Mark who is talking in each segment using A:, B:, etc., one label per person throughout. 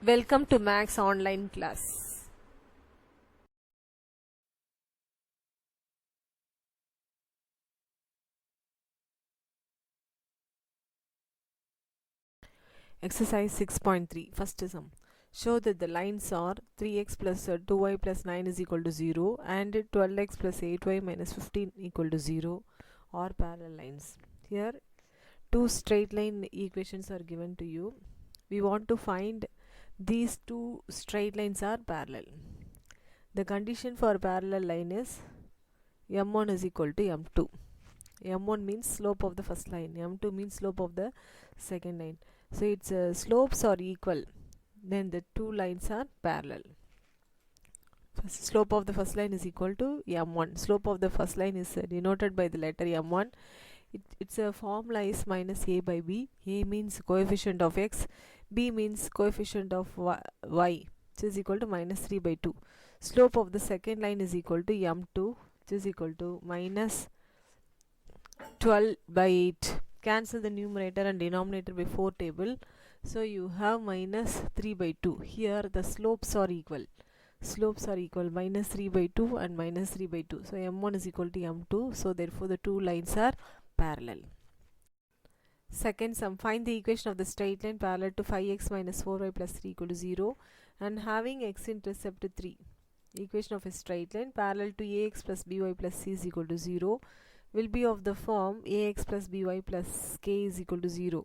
A: Welcome to Max online class. Exercise 6.3. First sum. Show that the lines are 3x plus 2y plus 9 is equal to 0 and 12x plus 8y minus 15 equal to 0 are parallel lines. Here two straight line equations are given to you. We want to find these two straight lines are parallel. The condition for parallel line is m1 is equal to m2. m1 means slope of the first line, m2 means slope of the second line. So its slopes are equal, then the two lines are parallel. Slope of the first line is equal to m1. Slope of the first line is denoted by the letter m1. Its formula is minus a by b. A means coefficient of x, b means coefficient of y, which is equal to minus 3 by 2. Slope of the second line is equal to m2, which is equal to minus 12 by 8. Cancel the numerator and denominator by 4 table. So you have minus 3 by 2. Here the slopes are equal. Slopes are equal, minus 3 by 2 and minus 3 by 2. So m1 is equal to m2. So therefore the two lines are parallel. Second sum. Find the equation of the straight line parallel to 5x minus 4y plus 3 equal to 0 and having x-intercept 3. Equation of a straight line parallel to ax plus by plus c is equal to 0 will be of the form ax plus by plus k is equal to 0.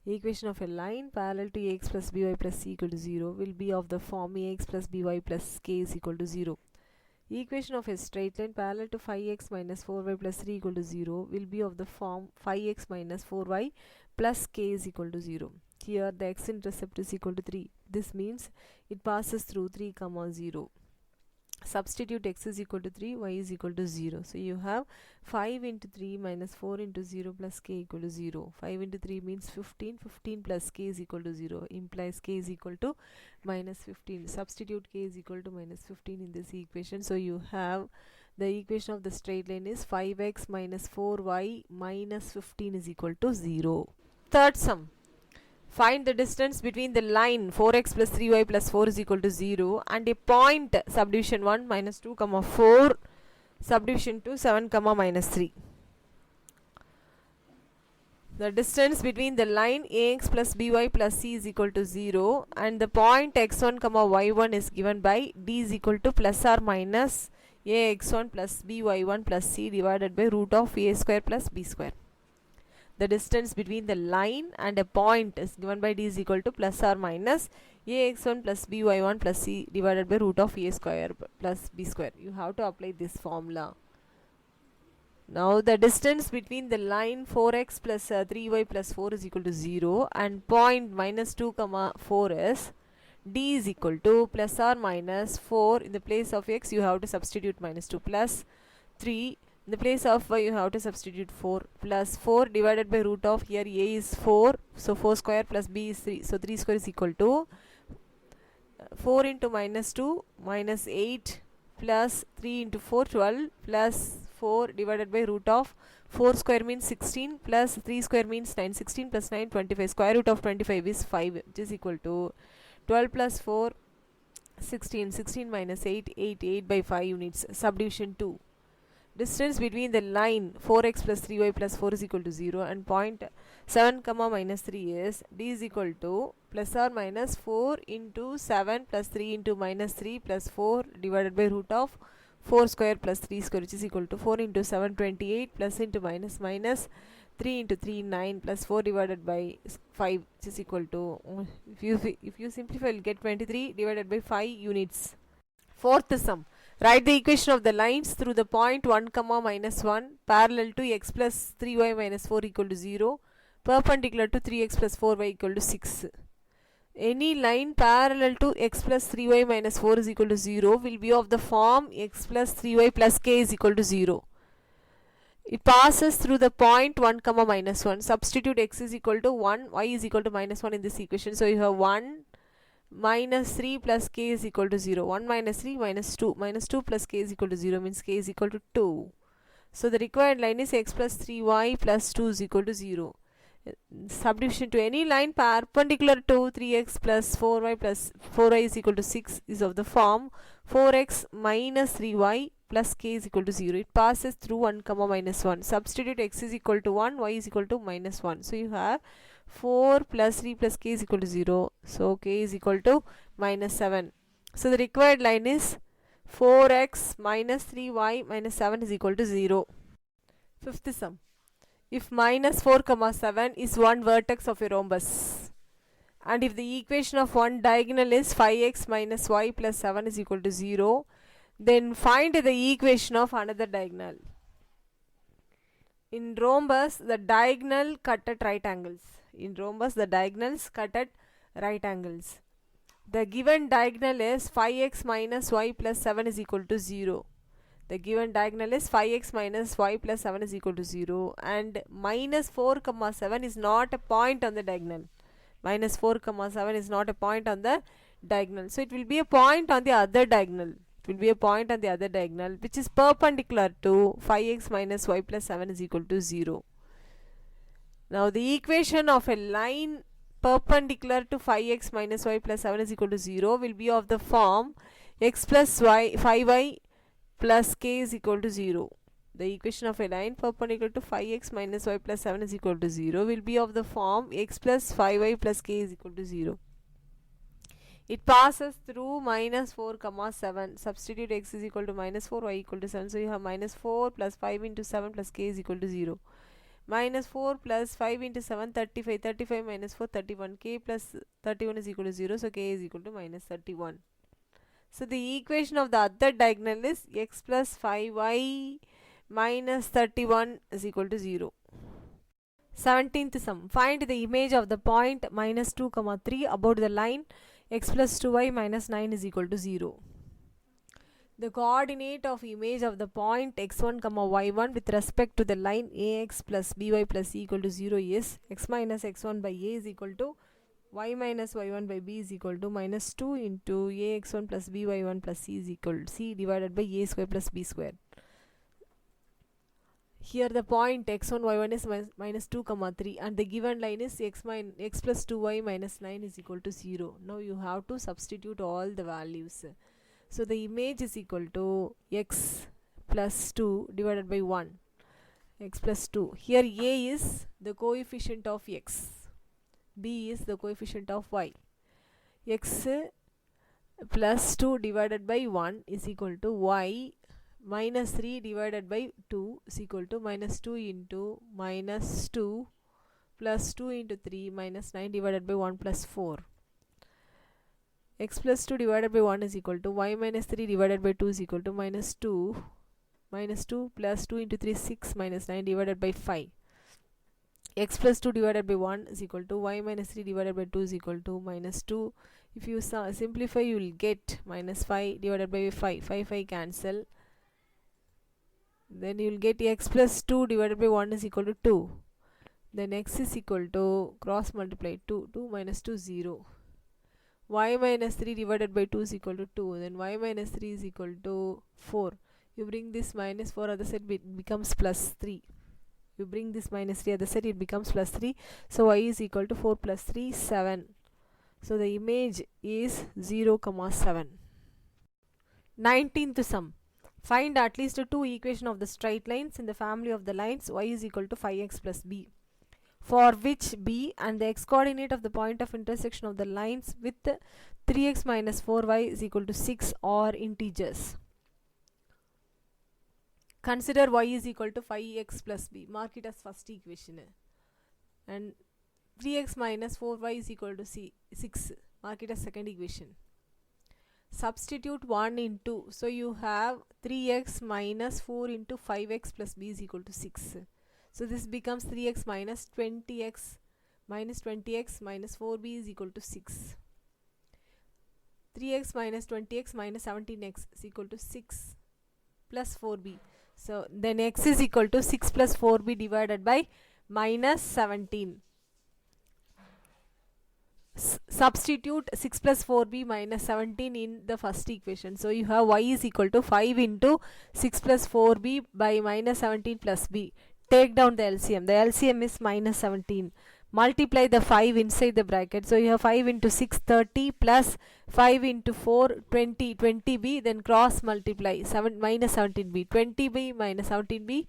A: Equation of a line parallel to ax plus by plus c equal to 0 will be of the form ax plus by plus k is equal to 0. Equation of a straight line parallel to 5x minus 4y plus 3 equal to 0 will be of the form 5x minus 4y plus k is equal to 0. Here the x-intercept is equal to 3. This means it passes through 3, 0. Substitute x is equal to 3, y is equal to 0. So you have 5 into 3 minus 4 into 0 plus k equal to 0. 5 into 3 means 15. 15 plus k is equal to 0. Implies k is equal to minus 15. Substitute k is equal to minus 15 in this equation. So you have the equation of the straight line is 5x minus 4y minus 15 is equal to 0. Third sum. Find the distance between the line 4x plus 3y plus 4 is equal to 0 and a point subdivision 1 minus 2 comma 4 subdivision 2 7 comma minus 3. The distance between the line ax plus by plus c is equal to 0 and the point x1 comma y1 is given by d is equal to plus or minus ax1 plus by1 plus c divided by root of a square plus b square. The distance between the line and a point is given by d is equal to plus or minus ax1 plus by1 plus c divided by root of a square plus b square. You have to apply this formula. Now the distance between the line 4x plus 3y plus 4 is equal to 0 and point minus 2 comma 4 is d is equal to plus or minus 4. In the place of x you have to substitute minus 2 plus 3. In the place of y you have to substitute 4 plus 4 divided by root of, here a is 4, so 4 square plus b is 3, so 3 square is equal to 4 into minus 2 minus 8 plus 3 into 4 12 plus 4 divided by root of 4 square means 16 plus 3 square means 9, 16 plus 9 25, square root of 25 is 5, which is equal to 12 plus 4 16, 16 minus 8 8 by 5 units. Subdivision 2. Distance between the line 4x plus 3y plus 4 is equal to 0 and point 7 comma minus 3 is d is equal to plus or minus 4 into 7 plus 3 into minus 3 plus 4 divided by root of 4 square plus 3 square, which is equal to 4 into 7 28 plus into minus minus 3 into 3 9 plus 4 divided by 5, which is equal to, if you simplify you'll get 23 divided by 5 units. Fourth sum. Write the equation of the lines through the point 1 comma minus 1 parallel to x plus 3y minus 4 equal to 0 perpendicular to 3x plus 4y equal to 6. Any line parallel to x plus 3y minus 4 is equal to 0 will be of the form x plus 3y plus k is equal to 0. It passes through the point 1 comma minus 1. Substitute x is equal to 1, y is equal to minus 1 in this equation. So you have 1 minus 3 plus k is equal to 0. 1 minus 3 minus 2. Minus 2 plus k is equal to 0 means k is equal to 2. So the required line is x plus 3y plus 2 is equal to 0. Subdivision to any line perpendicular to 3x plus 4y plus 4y is equal to 6 is of the form 4x minus 3y plus k is equal to 0. It passes through 1 comma minus 1. Substitute x is equal to 1, y is equal to minus 1. So you have 4 plus 3 plus k is equal to 0. So k is equal to minus 7. So the required line is 4x minus 3y minus 7 is equal to 0. Fifth sum. If minus 4 comma 7 is one vertex of a rhombus, and if the equation of one diagonal is 5x minus y plus 7 is equal to 0, then find the equation of another diagonal. In rhombus, the diagonal cut at right angles. In rhombus, the diagonals cut at right angles. The given diagonal is 5x minus y plus 7 is equal to 0. The given diagonal is 5x minus y plus 7 is equal to 0, and minus 4 comma 7 is not a point on the diagonal. Minus 4 comma 7 is not a point on the diagonal. So it will be a point on the other diagonal. It will be a point on the other diagonal which is perpendicular to 5x minus y plus 7 is equal to 0. Now the equation of a line perpendicular to 5x minus y plus 7 is equal to 0 will be of the form x plus y 5y plus k is equal to 0. The equation of a line perpendicular to 5x minus y plus 7 is equal to 0 will be of the form x plus 5y plus k is equal to 0. It passes through minus 4 comma 7. Substitute x is equal to minus 4, y equal to 7. So you have minus 4 plus 5 into 7 plus k is equal to 0. Minus 4 plus 5 into 7, 35. 35 minus 4, 31. K plus 31 is equal to 0. So k is equal to minus 31. So the equation of the other diagonal is x plus 5y minus 31 is equal to 0. 17th sum. Find the image of the point minus 2 comma 3 about the line x plus 2y minus 9 is equal to 0. The coordinate of image of the point x1 comma y1 with respect to the line ax plus by plus c equal to 0 is x minus x1 by a is equal to y minus y1 by b is equal to minus 2 into ax1 plus by1 plus c is equal to c divided by a square plus b square. Here the point x1 y1 is minus 2 comma 3 and the given line is x plus 2y minus 9 is equal to 0. Now you have to substitute all the values. So the image is equal to x plus 2 divided by 1. X plus 2. Here a is the coefficient of x. B is the coefficient of y. X plus 2 divided by 1 is equal to y minus 3 divided by 2 is equal to minus 2 into minus 2 plus 2 into 3 minus 9 divided by 1 plus 4. X plus 2 divided by 1 is equal to y minus 3 divided by 2 is equal to minus 2 plus 2 into 3 6 minus 9 divided by 5. X plus 2 divided by 1 is equal to y minus 3 divided by 2 is equal to minus 2. If you simplify, you will get minus 5 divided by 5. 5 cancel. Then you will get x plus 2 divided by 1 is equal to 2. Then x is equal to cross multiply 2. 2 minus 2 0. Y minus 3 divided by 2 is equal to 2. Then y minus 3 is equal to 4. You bring this minus 4 other side, it becomes plus 3. You bring this minus 3 other side, it becomes plus 3. So y is equal to 4 plus 3 7. So the image is 0 comma 7. 19th sum. Find at least two equations of the straight lines in the family of the lines y is equal to 5x plus b, for which b and the x coordinate of the point of intersection of the lines with 3x minus 4y is equal to 6 are integers. Consider y is equal to 5x plus b. Mark it as first equation. And 3x minus 4y is equal to 6. Mark it as second equation. Substitute 1 into, so you have 3x minus 4 into 5x plus b is equal to 6. So this becomes 3x minus 20x minus 4b is equal to 6. 3x minus 20x minus 17x is equal to 6 plus 4b. So then x is equal to 6 plus 4b divided by minus 17. Substitute 6 plus 4b minus 17 in the first equation. So you have y is equal to 5 into 6 plus 4b by minus 17 plus b. Take down the LCM. The LCM is minus 17. multiply the 5 inside the bracket. So you have 5 into 6 30 plus 5 into 4 20, 20b, then cross multiply 7 minus 17b, 20b minus 17b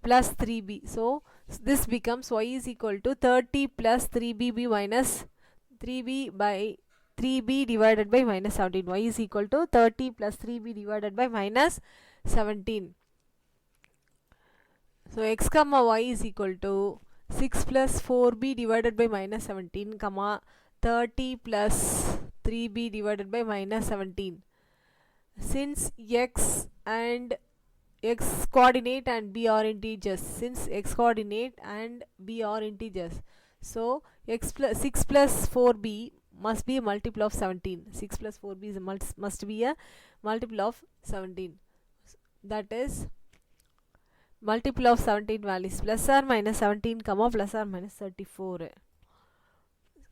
A: plus 3b. So this becomes y is equal to 30 plus 3bb minus 3b by 3b divided by minus 17. Y is equal to 30 plus 3b divided by minus 17. So x comma y is equal to 6 plus 4b divided by minus 17 comma 30 plus 3b divided by minus 17. Since x and x coordinate and b are integers, so 6 plus 4b must be a multiple of 17. 6 plus 4b is must be a multiple of 17. That is multiple of 17 values plus or minus 17 comma plus or minus 34.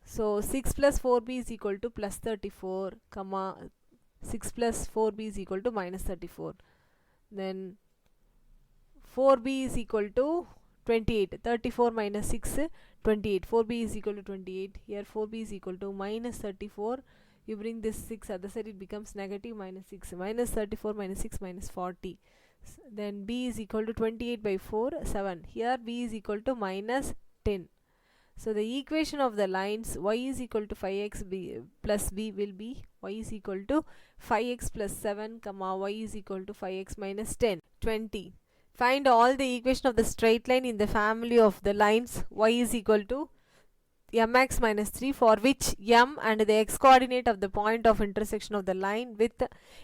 A: So 6 plus 4b is equal to plus 34 comma 6 plus 4b is equal to minus 34. Then 4b is equal to 28. 34 minus 6 28. 4b is equal to 28. Here 4b is equal to minus 34. You bring this 6 other side, it becomes negative minus 6. Minus 34 minus 6 minus 40. Then b is equal to 28 by 4 7. Here b is equal to minus 10. So the equation of the lines y is equal to 5x plus b will be y is equal to 5x plus 7 comma y is equal to 5x minus 10. 20. Find all the equation of the straight line in the family of the lines y is equal to mx minus 3 for which m and the x coordinate of the point of intersection of the line with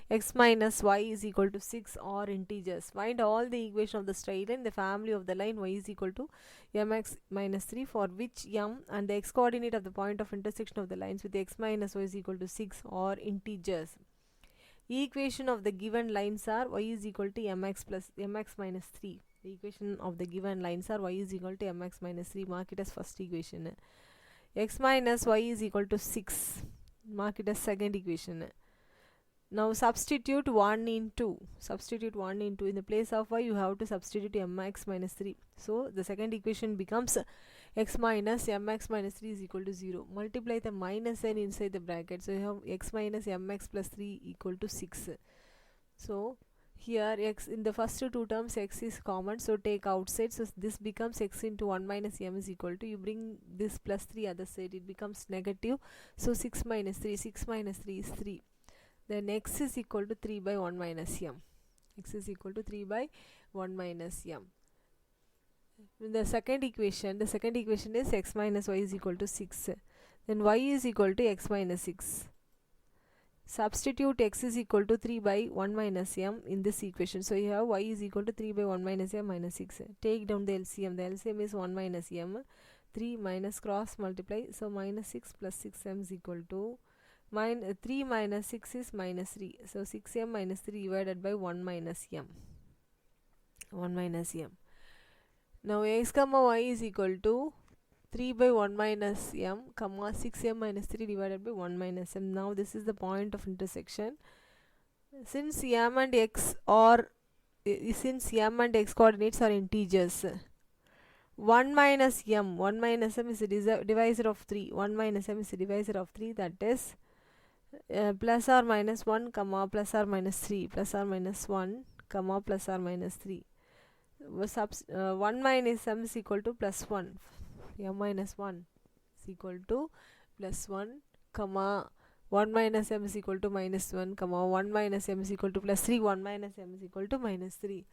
A: x minus y is equal to 6 are integers. Find all the equation of the straight line in the family of the line y is equal to mx minus 3 for which m and the x coordinate of the point of intersection of the lines with x minus y is equal to 6 are integers. Equation of the given lines are y is equal to mx minus 3. The equation of the given lines are y is equal to mx minus 3. Mark it as first equation. X minus y is equal to 6. Mark it as second equation. Now substitute 1 into. In the place of y you have to substitute mx minus 3. So the second equation becomes x minus mx minus 3 is equal to 0. Multiply the minus n inside the bracket. So you have x minus mx plus 3 equal to 6. So here x in the first two terms x is common, so take outside, so this becomes x into 1 minus m is equal to, you bring this plus 3 other side, it becomes negative, so 6 minus 3 is 3. Then x is equal to 3 by 1 minus m. X is equal to 3 by 1 minus m. In the second equation is x minus y is equal to 6. Then y is equal to x minus 6. Substitute x is equal to 3 by 1 minus m in this equation. So you have y is equal to 3 by 1 minus m minus 6. Take down the LCM. The LCM is 1 minus m. 3 minus cross multiply. So minus 6 plus 6m is equal to 3 minus 6 is minus 3. So 6m minus 3 divided by 1 minus m. Now x comma y is equal to 3 by 1 minus m comma 6m minus 3 divided by 1 minus m. Now this is the point of intersection. Since m and x coordinates are integers, 1 minus m is a divisor of 3. 1 minus m is a divisor of 3, that is plus or minus 1 comma plus or minus 3, plus or minus 1 comma plus or minus 3. 1 minus m is equal to plus 1. m minus 1 is equal to plus 1 comma 1 minus m is equal to minus 1 comma 1 minus m is equal to plus 3, 1 minus m is equal to minus 3.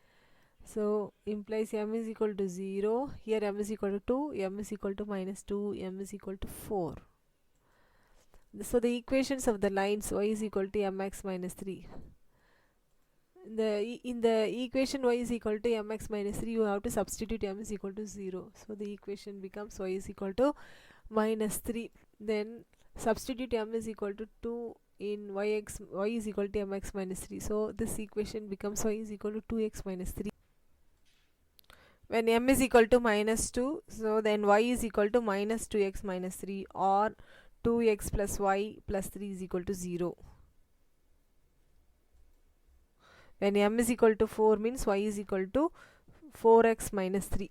A: So implies m is equal to 0. Here m is equal to 2, m is equal to minus 2, m is equal to 4. So the equations of the lines y is equal to mx minus 3. In the equation y is equal to mx minus 3, you have to substitute m is equal to 0. So the equation becomes y is equal to minus 3. Then substitute m is equal to 2 in y is equal to mx minus 3. So this equation becomes y is equal to 2x minus 3. When m is equal to minus 2, so then y is equal to minus 2x minus 3 or 2x plus y plus 3 is equal to 0. When m is equal to 4 means y is equal to 4x minus 3.